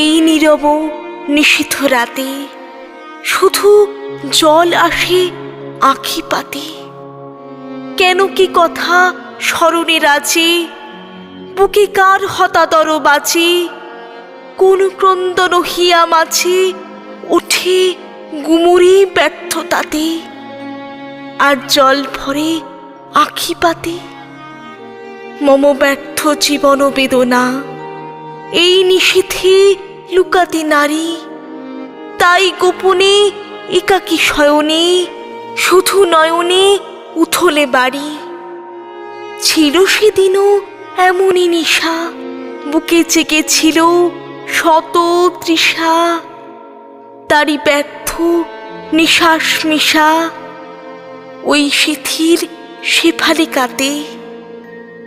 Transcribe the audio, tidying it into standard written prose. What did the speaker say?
এই নীরব নিশীথ রাতে শুধু জল আসে আঁখি পাতে। কেন কি কথা স্মরণে রাজে, বুকে কার হতাদর বাজে। কোন ক্রন্দন হিয়া মাঝে উঠে গুমুরি ব্যর্থতাতে, আর জল ভরে আঁখি পাতে। মম ব্যর্থ জীবন বেদনা এই নিশীথে লুকাতে নারী, তাই গোপনে একাকী শয়নে শুধু নয়নে উথলে বাড়ি। ছিল সেদিনও এমনই নিশা, বুকে জেগেছিল শত তৃষা। তারই ব্যর্থ নিশ্বাস মিশা ওই শিথির শেফালি কাতে।